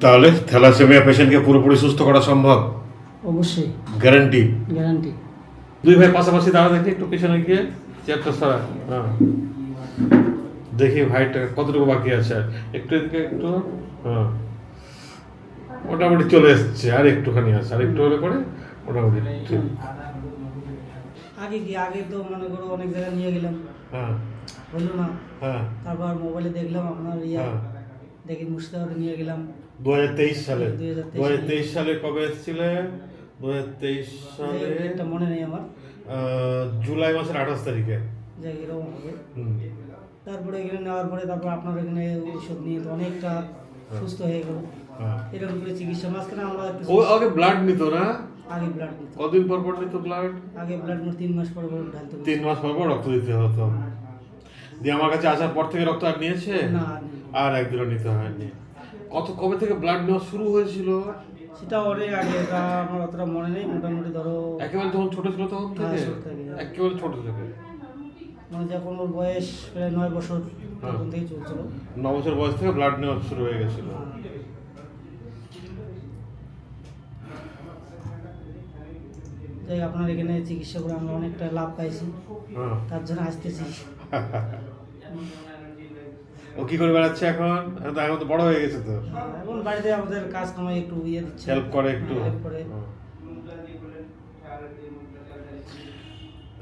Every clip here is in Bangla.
তাহলে থ্যালাসেমিয়া পেশেন্টকে পুরোপুরি সুস্থ করা সম্ভব? অবশ্যই গ্যারান্টি? গ্যারান্টি। দুই ভাই পাশাপাশি দাঁড়া, দেখি একটু পেছনে গিয়ে চেয়ারটা সরা। হ্যাঁ, দেখি ভাইটা কতটুকু বাকি আছে, একটু এদিকে একটু। হ্যাঁ, মোটামুটি চলে এসছে, আর একটুখানি আছে, আর একটু হলে পরে মোটামুটি ঠিক। আগে তো মনে করো অনেক জায়গায় নিয়ে গেলাম, হ্যাঁ হলো না। হ্যাঁ তারপর মোবাইলে দেখলাম আপনার হ্যাঁ। দেখি মুর্শিদাবাদে নিয়ে গেলাম 2023 সালে। 2023 2023 সালে কবে এসেছিলে? 2023 সালে একটা মনে নেই আমার, জুলাই মাসের 28 তারিখে। যে এরকম হবে। হুম। তারপরে এখানে নেওয়ার পরে তারপর আপনার এখানে ওষুধ নিয়ে তো অনেকটা সুস্থ হয়ে গেল। হ্যাঁ। এরকম করে চিকিৎসা মাঝখানে আমরা একটু ও আগে ব্লাড নিত না? আগে ব্লাড নিত, কদিন পর পর নিত ব্লাড? আগে ব্লাড 3 মাস পর পর ঢালতে হতো। 3 মাস পর পর রক্ত দিতে হতো। দিয়ে আমার কাছে আসার পর থেকে রক্ত আর নিয়েছে? না, আর একদিনও নিতে হয়নি। কবে থেকে ব্লাড নেওয়া শুরু হয়েছিল? সেটা অনেক আগে, এটা আমার অতটা মনে নেই। মোটামুটি ধরো একেবারে যখন ছোট ছিল তখন থেকে? হ্যাঁ, ছোট থেকে। একেবারে ছোট থেকে? মানে যখন ওর বয়স প্রায় 9 বছর হ্যাঁ। তখন থেকে চলছিল। 9 বছর বয়স থেকে ব্লাড নেওয়া শুরু হয়ে গেছিল। যাই আপনার এখানে চিকিৎসা করে আমরা অনেকটা লাভ পাইছি, হ্যাঁ। তার জন্য আসতেছি। ও কি করে বেড়াচ্ছে এখন? এখন তো বড় হয়ে গেছে তো। এখন বাড়িতে আমাদের কাজ কামাই একটু দিচ্ছে, হেল্প করে একটু। হেল্প করে।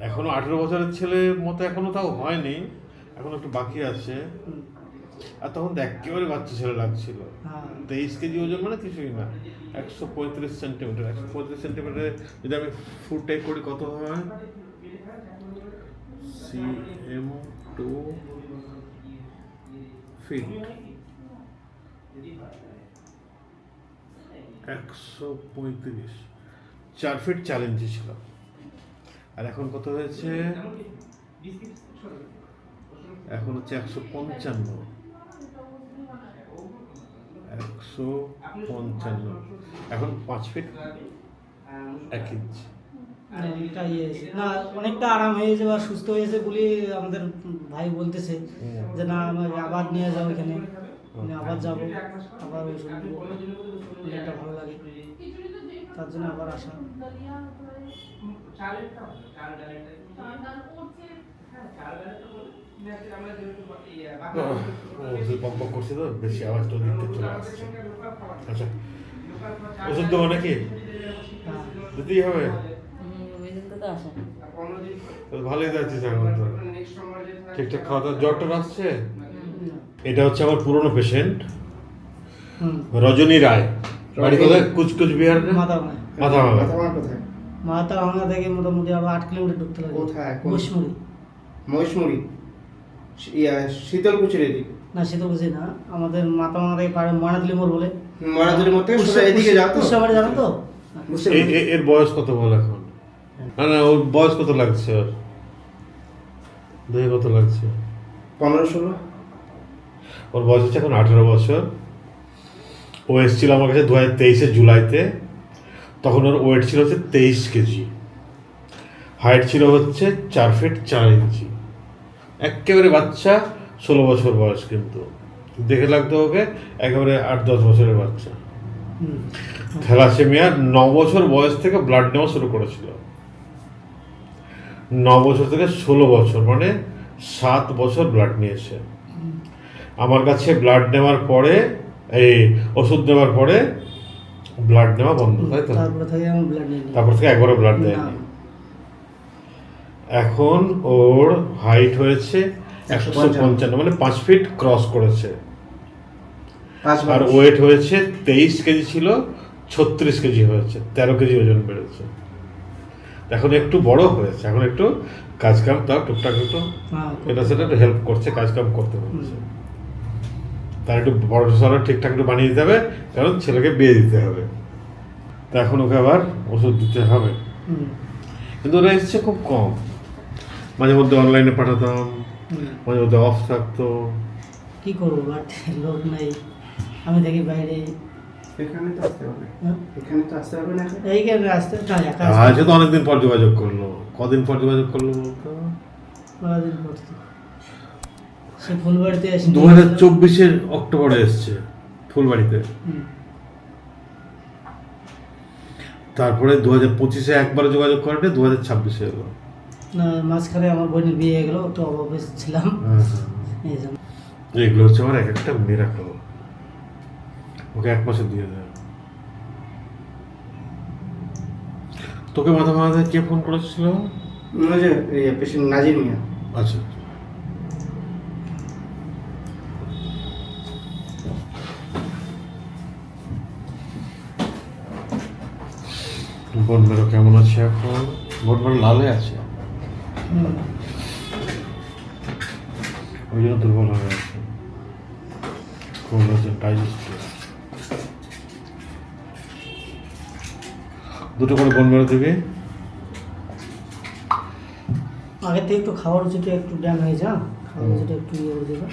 এখনো 18 বছরের ছেলের মতো এখনো তাও হয়নি, এখনো একটু বাকি আছে। হুম। আর তখন তো একেবারে বাচ্চা ছেলে লাগছিল। হ্যাঁ। 23 কেজি ওজন মানে কিছুই না। 135 সেন্টিমিটার। 135 সেন্টিমিটারে যদি আমি ফুট টাইপ করি কত হয়? cm টু ফিট 135, 4 ফিট 4 ইঞ্চি ছিল। আর এখন কত হয়েছে? এখন হচ্ছে 155। 155, এখন 5 ফিট 1 ইঞ্চি। অনেকটা না, অনেকটা আরাম হয়েছে বা সুস্থ হয়েছে বলে আমাদের ভাই বলতেছে যে না আমি আবার নিয়ে যাবো এখানে, আমি আবার যাবো, আবার ওষুধ নেবো। অনেকটা ভালো লাগে, তার জন্য আবার আসা। বকবক করছে তো, বেশি আওয়াজটা দিতে চলে আসছে। আচ্ছা, ওষুধ দেবো নাকি? দিতেই হবে? তো ভালোই যাচ্ছিস এখন তো, ঠিকঠাক খাওয়া দাওয়া। জ্বরটা আসছে? এটা হচ্ছে আমার পুরনো পেশেন্ট রজনী রায়। বাড়ি কোথায়? কুচকুচ বিহার। মাথাভাঙা। মাথাভাঙা থেকে মোটামুটি আরো 8 কিলোমিটার ঢুকতে লাগে। কোথায়? মহিষমুড়ি। মহিষমুড়ি শীতলকুচির এদিকে? না, শীতলকুচি না, আমাদের মাথাভাঙা থেকে পারে ময়নাতলি মোড় বলে। ময়নাতলি মোড় থেকে সোজা এদিকে যাও তো? কুশাবাড়ি জানো তো? এর বয়স কত বল এখন? না না, ওর বয়স কত লাগছে? ওর দেখে কত লাগছে? 15-16। ওর বয়স হচ্ছে এখন 18 বছর। ও এসেছিল আমার কাছে 2023 জুলাইতে। তখন ওর ওয়েট ছিল হচ্ছে 23 কেজি, হাইট ছিল হচ্ছে 4 ফিট 4 ইঞ্চি। একেবারে বাচ্চা, 16 বছর বয়স, কিন্তু দেখে লাগতো ওকে একেবারে 8-10 বছরের বাচ্চা। থ্যালাসেমিয়া 9 বছর বয়স থেকে ব্লাড নেওয়া শুরু করেছিল। 9 বছর থেকে 16 বছর, মানে 7 বছর ব্লাড নিয়েছে। আমার কাছে ব্লাড নেওয়ার পরে, এই ওষুধ নেওয়ার পরে ব্লাড নেওয়া বন্ধ, তাই তো? তারপর থেকে একবারও ব্লাড দেয়নি। এখন ওর হাইট হয়েছে 155, মানে 5 ফিট ক্রস করেছে। আর ওয়েট হয়েছে 23 কেজি ছিল, 36 কেজি হয়েছে, 13 কেজি ওজন বেড়েছে। এখন একটু বড় হয়েছে, এখন একটু কাজকাম তাও টুকটাক একটু এটা সেটা একটু হেল্প করছে, কাজকাম করতে হচ্ছে। তার একটু বড় সড়ো ঠিকঠাক একটু বানিয়ে দিতে হবে, কারণ ছেলেকে বিয়ে দিতে হবে। তা এখন ওকে আবার ওষুধ দিতে হবে। কিন্তু ওরা এসছে খুব কম, মাঝে মধ্যে অনলাইনে পাঠাতাম, মাঝে মধ্যে অফ থাকতো। কি করবো, বাট লোক নাই, আমি দেখি বাইরে। এখানে তো আসতে হবে, এখানে তো আসতে হবে না। এইখানে আসতে না, আজ তো অনেকদিন পর যোগাযোগ করলো। কদিন পর যোগাযোগ করলো বলতো? কদিন পর সে ফুলবাড়িতে এসে 2024 অক্টোবরে এসছে ফুলবাড়িতে। তারপরে 2025-এ একবার যোগাযোগ করেনি, 2026-এ এলো। না মাঝখানে আমার বোনের বিয়ে হয়ে গেলো, তো অভাবে ছিলাম এই জন্য। এগুলো হচ্ছে আমার এক একটা মিরাকল। ওকে 1 মাসে দিয়ে দেয়। তোকে মাথা মাথা কে ফোন করেছিল? ওই যে পেশেন্ট নাজির মিয়া। আচ্ছা, বোন মেরো কেমন আছে এখন? বোন মেরো লালে আছে, হুম। ওই জন্য দুর্বল হয়ে আছে। ডাইজেস্টিভ। দুটো করে বোন মেরো দিবি। আগে থেকে একটু খাওয়ার রুচিটা একটু ড্যাম হয়ে যা, খাওয়ার রুচিটা একটু ইয়ে করে দেবে।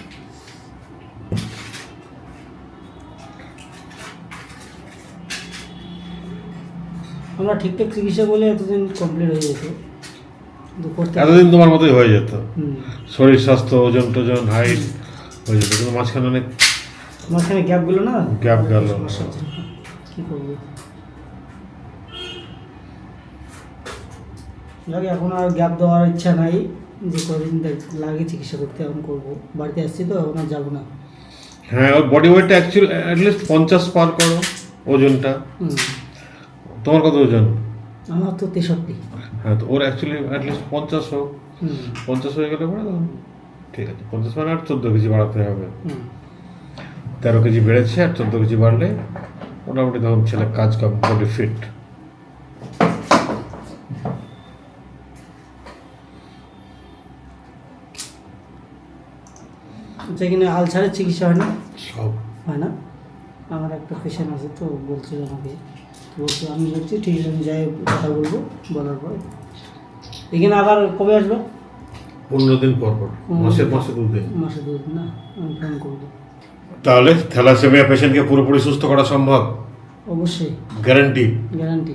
আমরা ঠিকঠাক চিকিৎসা করলে এতদিন কমপ্লিট হয়ে যেত, কিন্তু করতে এতদিন তোমার মতোই হয়ে যেত, হুম। শরীর স্বাস্থ্য, ওজন টোজন, হাইট হয়ে যেত, কিন্তু মাঝখানে অনেক মাঝখানে গ্যাপগুলো না, গ্যাপ গেল। সমস্যা হচ্ছে। কি করবো, যাক এখন আর গ্যাপ দেওয়ার ইচ্ছা নাই, যে কদিন লাগে চিকিৎসা করতে এখন করবো। বাড়িতে আসছি তো এখন আর যাবো না। হ্যাঁ, ওর বডি ওয়েটটা অ্যাকচুয়ালি অ্যাটলিস্ট 50 পার করো ওজনটা। হুম। তোমার কত ওজন? আমার তো 63। হ্যাঁ, তো ওর অ্যাকচুয়ালি অ্যাটলিস্ট 50 হোক। হুম 50 হয়ে গেলে পরে তখন ঠিক আছে। 50 মানে আর 14 কেজি বাড়াতে হবে। হুম 13 কেজি বেড়েছে, আর 14 কেজি বাড়লে মোটামুটি তখন ছেলে কাজ কাম বডি ফিট। আচ্ছা, এখানে আলসারের চিকিৎসা হয় না? সব হয় না? আমার একটা পেশেন্ট আছে, তো বলছিল আমাকে, তো বলছি, আমি বলছি ঠিক আছে, আমি যাই কথা বলবো, বলার পর এখানে আবার কবে আসবো? 15 দিন পর পর, মাসে 2 দিন। মাসে 2 দিন না, আমি ফোন করবো। তাহলে থ্যালাসেমিয়া পেশেন্টকে পুরোপুরি সুস্থ করা সম্ভব? অবশ্যই, গ্যারান্টি? গ্যারান্টি।